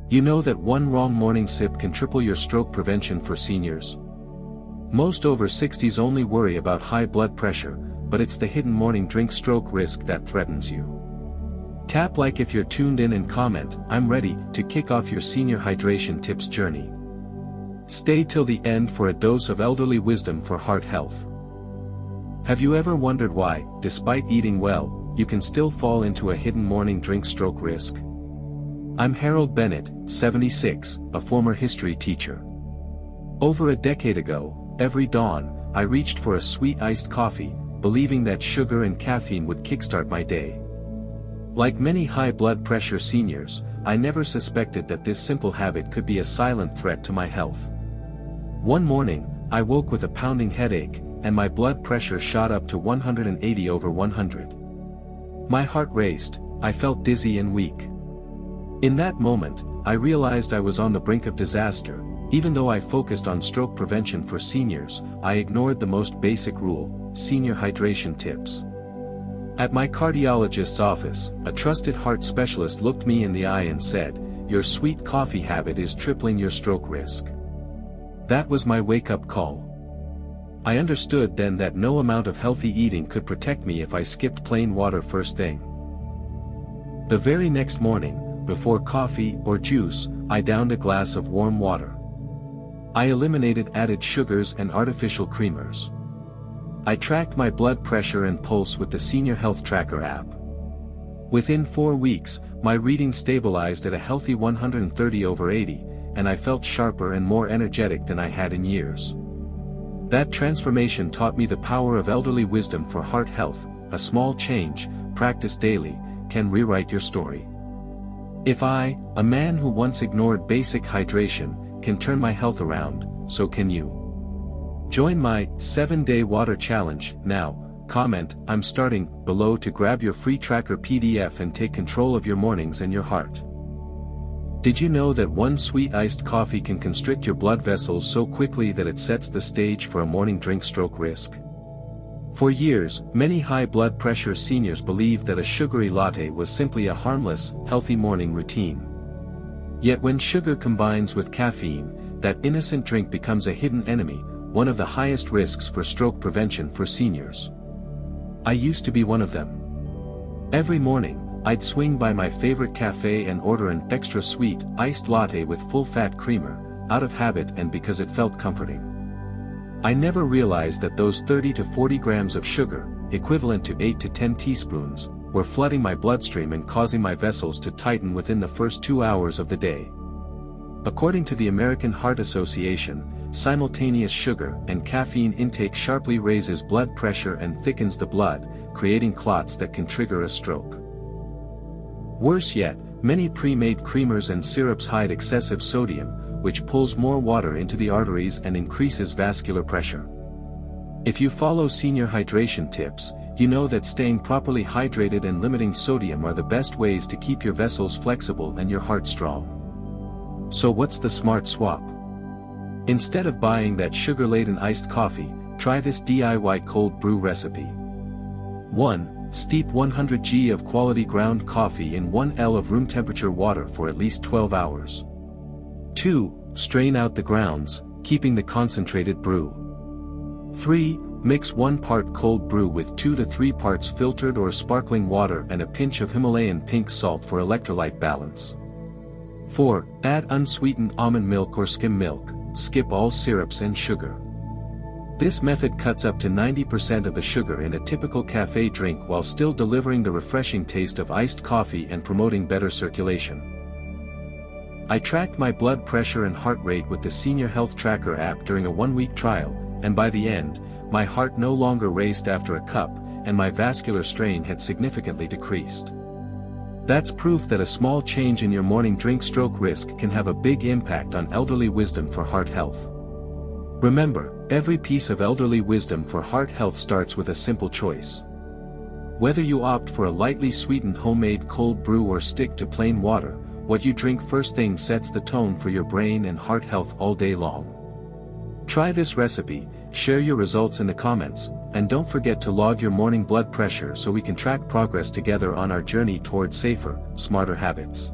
You know that one wrong morning sip can triple your stroke prevention for seniors? Most over 60s only worry about high blood pressure, but it's the hidden morning drink stroke risk that threatens you. Tap like if you're tuned in and comment, "I'm ready," to kick off your senior hydration tips journey. Stay till the end for a dose of elderly wisdom for heart health. Have you ever wondered why, despite eating well, you can still fall into a hidden morning drink stroke risk? I'm Harold Bennett, 76, a former history teacher. Over a decade ago, every dawn, I reached for a sweet iced coffee, believing that sugar and caffeine would kickstart my day. Like many high blood pressure seniors, I never suspected that this simple habit could be a silent threat to my health. One morning, I woke with a pounding headache, and my blood pressure shot up to 180/100. My heart raced, I felt dizzy and weak. In that moment, I realized I was on the brink of disaster. Even though I focused on stroke prevention for seniors, I ignored the most basic rule: senior hydration tips. At my cardiologist's office, a trusted heart specialist looked me in the eye and said, "Your sweet coffee habit is tripling your stroke risk." That was my wake-up call. I understood then that no amount of healthy eating could protect me if I skipped plain water first thing. The very next morning, before coffee or juice, I downed a glass of warm water. I eliminated added sugars and artificial creamers. I tracked my blood pressure and pulse with the Senior Health Tracker app. Within 4 weeks, my reading stabilized at a healthy 130/80, and I felt sharper and more energetic than I had in years. That transformation taught me the power of elderly wisdom for heart health. A small change, practiced daily, can rewrite your story. If I, a man who once ignored basic hydration, can turn my health around, so can you. Join my 7-day water challenge now. Comment, "I'm starting," below to grab your free tracker PDF and take control of your mornings and your heart. Did you know that one sweet iced coffee can constrict your blood vessels so quickly that it sets the stage for a morning drink stroke risk? For years, many high blood pressure seniors believed that a sugary latte was simply a harmless, healthy morning routine. Yet when sugar combines with caffeine, that innocent drink becomes a hidden enemy, one of the highest risks for stroke prevention for seniors. I used to be one of them. Every morning, I'd swing by my favorite cafe and order an extra sweet, iced latte with full-fat creamer, out of habit and because it felt comforting. I never realized that those 30 to 40 grams of sugar, equivalent to 8 to 10 teaspoons, were flooding my bloodstream and causing my vessels to tighten within the first 2 hours of the day. According to the American Heart Association, simultaneous sugar and caffeine intake sharply raises blood pressure and thickens the blood, creating clots that can trigger a stroke. Worse yet, many pre-made creamers and syrups hide excessive sodium, which pulls more water into the arteries and increases vascular pressure. If you follow senior hydration tips, you know that staying properly hydrated and limiting sodium are the best ways to keep your vessels flexible and your heart strong. So what's the smart swap? Instead of buying that sugar-laden iced coffee, try this DIY cold brew recipe. 1. Steep 100 g of quality ground coffee in 1 L of room temperature water for at least 12 hours. 2. Strain out the grounds, keeping the concentrated brew. 3. Mix 1 part cold brew with 2 to 3 parts filtered or sparkling water and a pinch of Himalayan pink salt for electrolyte balance. 4. Add unsweetened almond milk or skim milk, skip all syrups and sugar. This method cuts up to 90% of the sugar in a typical cafe drink while still delivering the refreshing taste of iced coffee and promoting better circulation. I tracked my blood pressure and heart rate with the Senior Health Tracker app during a 1-week trial, and by the end, my heart no longer raced after a cup, and my vascular strain had significantly decreased. That's proof that a small change in your morning drink stroke risk can have a big impact on elderly wisdom for heart health. Remember, every piece of elderly wisdom for heart health starts with a simple choice. Whether you opt for a lightly sweetened homemade cold brew or stick to plain water, what you drink first thing sets the tone for your brain and heart health all day long. Try this recipe, share your results in the comments, and don't forget to log your morning blood pressure so we can track progress together on our journey toward safer, smarter habits.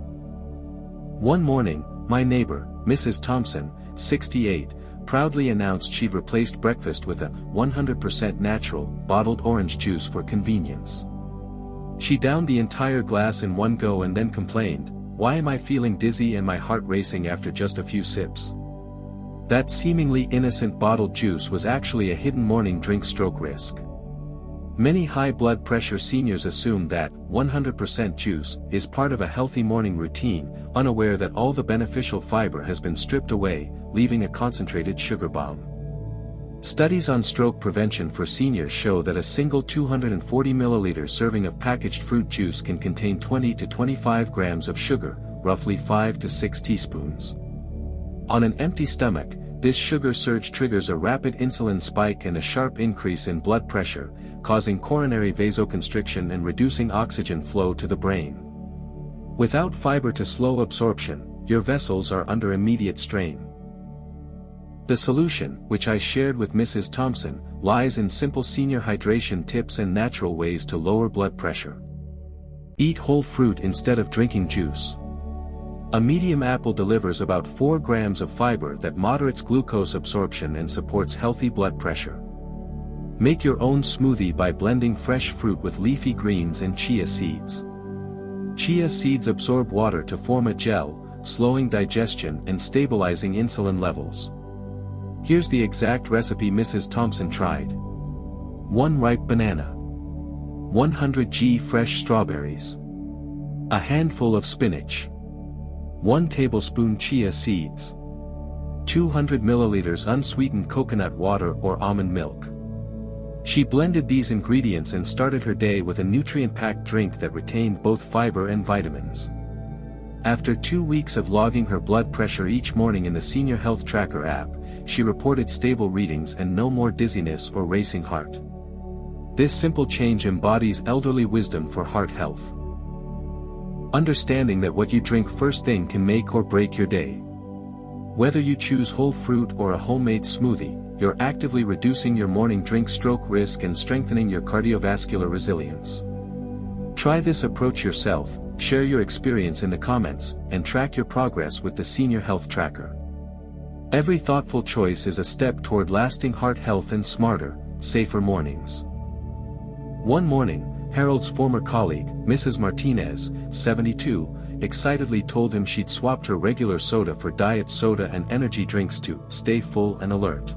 One morning, my neighbor, Mrs. Thompson, 68, proudly announced she'd replaced breakfast with a 100% natural, bottled orange juice for convenience. She downed the entire glass in one go and then complained, "Why am I feeling dizzy and my heart racing after just a few sips?" That seemingly innocent bottled juice was actually a hidden morning drink stroke risk. Many high blood pressure seniors assume that 100% juice is part of a healthy morning routine, unaware that all the beneficial fiber has been stripped away, leaving a concentrated sugar bomb. Studies on stroke prevention for seniors show that a single 240 ml serving of packaged fruit juice can contain 20 to 25 grams of sugar, roughly 5 to 6 teaspoons. On an empty stomach, this sugar surge triggers a rapid insulin spike and a sharp increase in blood pressure, causing coronary vasoconstriction and reducing oxygen flow to the brain. Without fiber to slow absorption, your vessels are under immediate strain. The solution, which I shared with Mrs. Thompson, lies in simple senior hydration tips and natural ways to lower blood pressure. Eat whole fruit instead of drinking juice. A medium apple delivers about 4 grams of fiber that moderates glucose absorption and supports healthy blood pressure. Make your own smoothie by blending fresh fruit with leafy greens and chia seeds. Chia seeds absorb water to form a gel, slowing digestion and stabilizing insulin levels. Here's the exact recipe Mrs. Thompson tried. 1 ripe banana. 100 g fresh strawberries. A handful of spinach. 1 tablespoon chia seeds. 200 milliliters unsweetened coconut water or almond milk. She blended these ingredients and started her day with a nutrient-packed drink that retained both fiber and vitamins. After 2 weeks of logging her blood pressure each morning in the Senior Health Tracker app, she reported stable readings and no more dizziness or racing heart. This simple change embodies elderly wisdom for heart health. Understanding that what you drink first thing can make or break your day. Whether you choose whole fruit or a homemade smoothie, you're actively reducing your morning drink stroke risk and strengthening your cardiovascular resilience. Try this approach yourself, share your experience in the comments, and track your progress with the Senior Health Tracker. Every thoughtful choice is a step toward lasting heart health and smarter, safer mornings. One morning, Harold's former colleague, Mrs. Martinez, 72, excitedly told him she'd swapped her regular soda for diet soda and energy drinks to stay full and alert.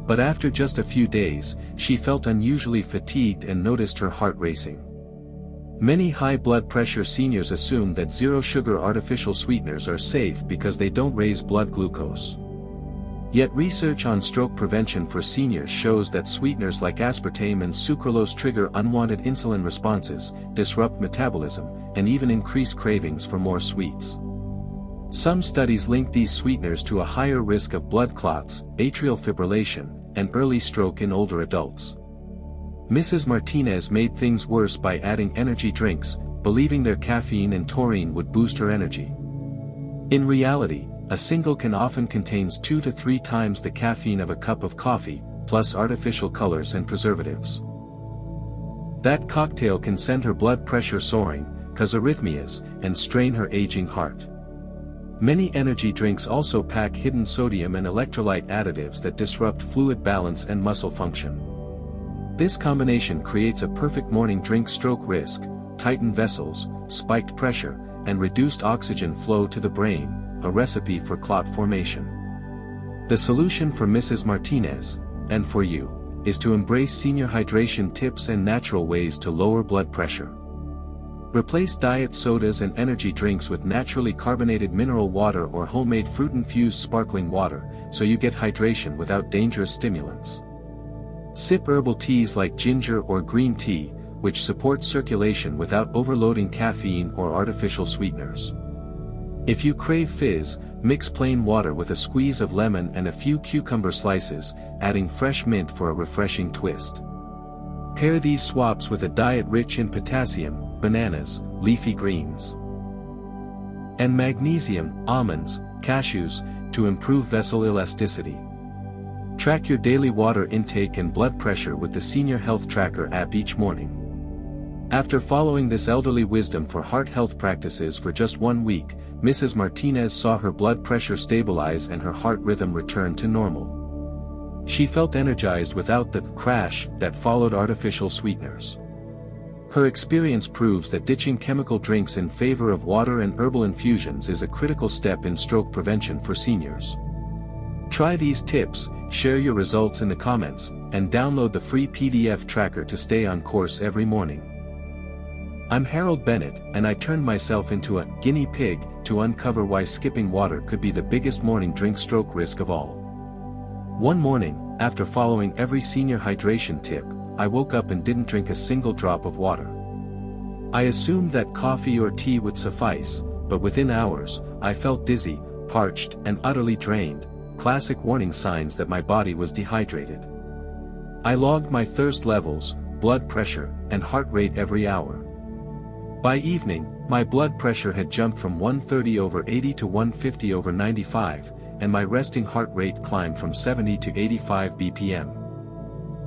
But after just a few days, she felt unusually fatigued and noticed her heart racing. Many high blood pressure seniors assume that zero-sugar artificial sweeteners are safe because they don't raise blood glucose. Yet research on stroke prevention for seniors shows that sweeteners like aspartame and sucralose trigger unwanted insulin responses, disrupt metabolism, and even increase cravings for more sweets. Some studies link these sweeteners to a higher risk of blood clots, atrial fibrillation, and early stroke in older adults. Mrs. Martinez made things worse by adding energy drinks, believing their caffeine and taurine would boost her energy. In reality, a single can often contains 2 to 3 times the caffeine of a cup of coffee, plus artificial colors and preservatives. That cocktail can send her blood pressure soaring, cause arrhythmias, and strain her aging heart. Many energy drinks also pack hidden sodium and electrolyte additives that disrupt fluid balance and muscle function. This combination creates a perfect morning drink stroke risk, tightened vessels, spiked pressure, and reduced oxygen flow to the brain, a recipe for clot formation. The solution for Mrs. Martinez, and for you, is to embrace senior hydration tips and natural ways to lower blood pressure. Replace diet sodas and energy drinks with naturally carbonated mineral water or homemade fruit-infused sparkling water, so you get hydration without dangerous stimulants. Sip herbal teas like ginger or green tea, which support circulation without overloading caffeine or artificial sweeteners. If you crave fizz, mix plain water with a squeeze of lemon and a few cucumber slices, adding fresh mint for a refreshing twist. Pair these swaps with a diet rich in potassium, bananas, leafy greens, and magnesium, almonds, cashews, to improve vessel elasticity. Track your daily water intake and blood pressure with the Senior Health Tracker app each morning. After following this elderly wisdom for heart health practices for just 1 week, Mrs. Martinez saw her blood pressure stabilize and her heart rhythm return to normal. She felt energized without the crash that followed artificial sweeteners. Her experience proves that ditching chemical drinks in favor of water and herbal infusions is a critical step in stroke prevention for seniors. Try these tips, share your results in the comments, and download the free PDF tracker to stay on course every morning. I'm Harold Bennett, and I turned myself into a guinea pig to uncover why skipping water could be the biggest morning drink stroke risk of all. One morning, after following every senior hydration tip, I woke up and didn't drink a single drop of water. I assumed that coffee or tea would suffice, but within hours, I felt dizzy, parched, and utterly drained, classic warning signs that my body was dehydrated. I logged my thirst levels, blood pressure, and heart rate every hour. By evening, my blood pressure had jumped from 130/80 to 150/95, and my resting heart rate climbed from 70 to 85 bpm.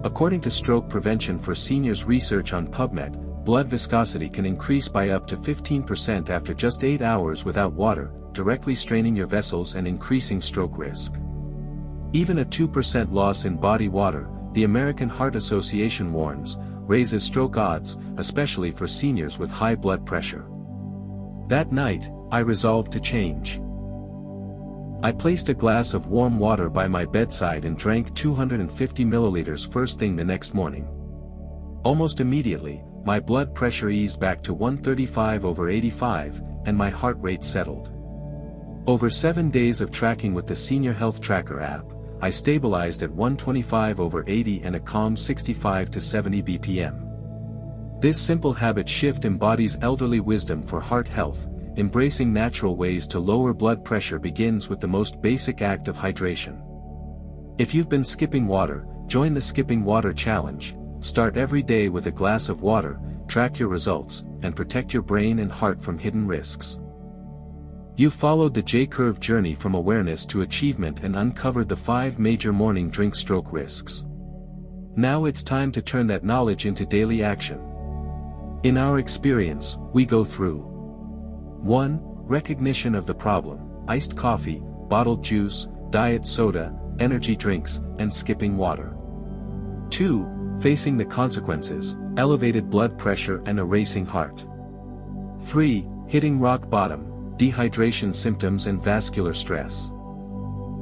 According to Stroke Prevention for Seniors research on PubMed, blood viscosity can increase by up to 15% after just 8 hours without water, directly straining your vessels and increasing stroke risk. Even a 2% loss in body water, the American Heart Association warns, raises stroke odds, especially for seniors with high blood pressure. That night, I resolved to change. I placed a glass of warm water by my bedside and drank 250 milliliters first thing the next morning. Almost immediately, my blood pressure eased back to 135/85, and my heart rate settled. Over 7 days of tracking with the Senior Health Tracker app, I stabilized at 125/80 and a calm 65 to 70 bpm. This simple habit shift embodies elderly wisdom for heart health. Embracing natural ways to lower blood pressure begins with the most basic act of hydration. If you've been skipping water, join the Skipping Water Challenge. Start every day with a glass of water, track your results, and protect your brain and heart from hidden risks. You've followed the J-curve journey from awareness to achievement and uncovered the 5 major morning drink stroke risks. Now it's time to turn that knowledge into daily action. In our experience, we go through 1. Recognition of the problem: iced coffee, bottled juice, diet soda, energy drinks, and skipping water. 2. Facing the consequences: elevated blood pressure and a racing heart. 3. Hitting rock bottom: dehydration symptoms and vascular stress.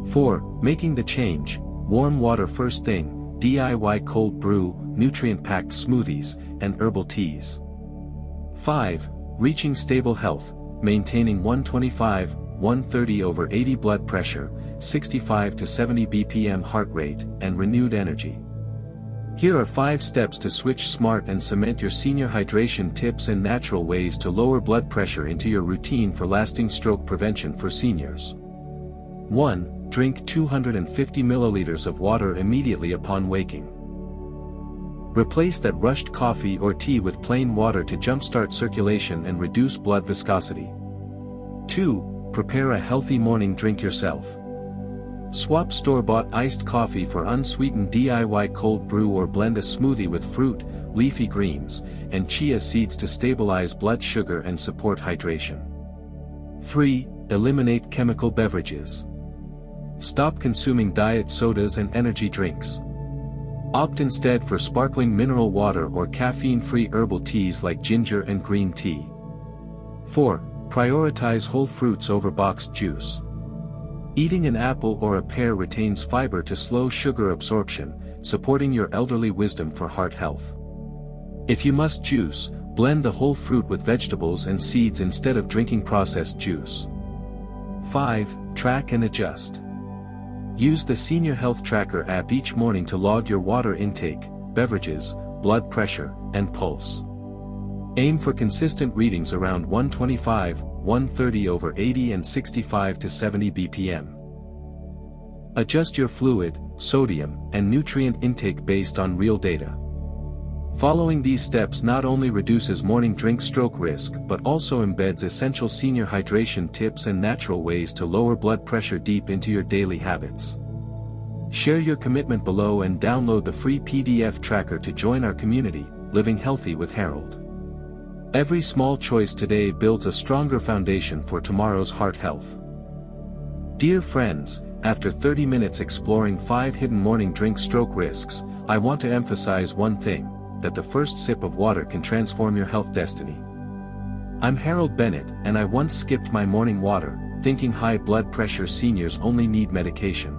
4. Making the change: warm water first thing, DIY cold brew, nutrient-packed smoothies, and herbal teas. 5. Reaching stable health: maintaining 125/130/80 blood pressure, 65 to 70 bpm heart rate, and renewed energy. Here are 5 steps to switch smart and cement your senior hydration tips and natural ways to lower blood pressure into your routine for lasting stroke prevention for seniors. 1. Drink 250 milliliters of water immediately upon waking. Replace that rushed coffee or tea with plain water to jumpstart circulation and reduce blood viscosity. 2. Prepare a healthy morning drink yourself. Swap store-bought iced coffee for unsweetened DIY cold brew or blend a smoothie with fruit, leafy greens, and chia seeds to stabilize blood sugar and support hydration. 3. Eliminate chemical beverages. Stop consuming diet sodas and energy drinks. Opt instead for sparkling mineral water or caffeine-free herbal teas like ginger and green tea. 4. Prioritize whole fruits over boxed juice. Eating an apple or a pear retains fiber to slow sugar absorption, supporting your elderly wisdom for heart health. If you must juice, blend the whole fruit with vegetables and seeds instead of drinking processed juice. 5. Track and adjust. Use the Senior Health Tracker app each morning to log your water intake, beverages, blood pressure, and pulse. Aim for consistent readings around 125/130/80 and 65 to 70 bpm. Adjust your fluid, sodium, and nutrient intake based on real data. Following these steps not only reduces morning drink stroke risk but also embeds essential senior hydration tips and natural ways to lower blood pressure deep into your daily habits. Share your commitment below and download the free PDF tracker to join our community, Living Healthy with Harold. Every small choice today builds a stronger foundation for tomorrow's heart health. Dear friends, after 30 minutes exploring 5 hidden morning drink stroke risks, I want to emphasize one thing, that the first sip of water can transform your health destiny. I'm Harold Bennett, and I once skipped my morning water, thinking high blood pressure seniors only need medication.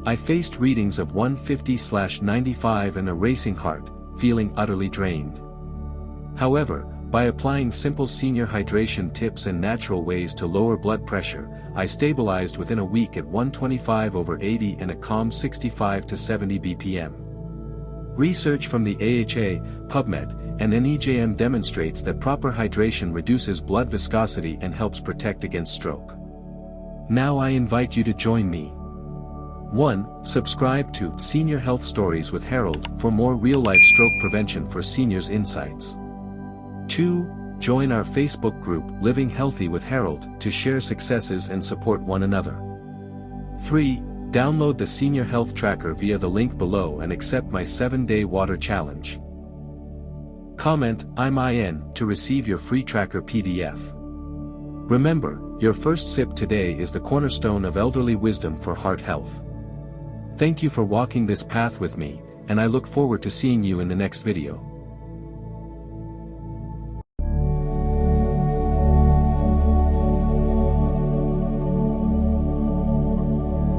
I faced readings of 150/95 and a racing heart, feeling utterly drained. However, by applying simple senior hydration tips and natural ways to lower blood pressure, I stabilized within a week at 125/80 and a calm 65 to 70 bpm. Research from the AHA, PubMed, and NEJM demonstrates that proper hydration reduces blood viscosity and helps protect against stroke. Now I invite you to join me. 1. Subscribe to Senior Health Stories with Harold for more real-life stroke prevention for seniors insights. 2. Join our Facebook group Living Healthy with Harold to share successes and support one another. 3. Download the Senior Health Tracker via the link below and accept my 7-day water challenge. Comment "I'm IN" to receive your free tracker PDF. Remember, your first sip today is the cornerstone of elderly wisdom for heart health. Thank you for walking this path with me, and I look forward to seeing you in the next video.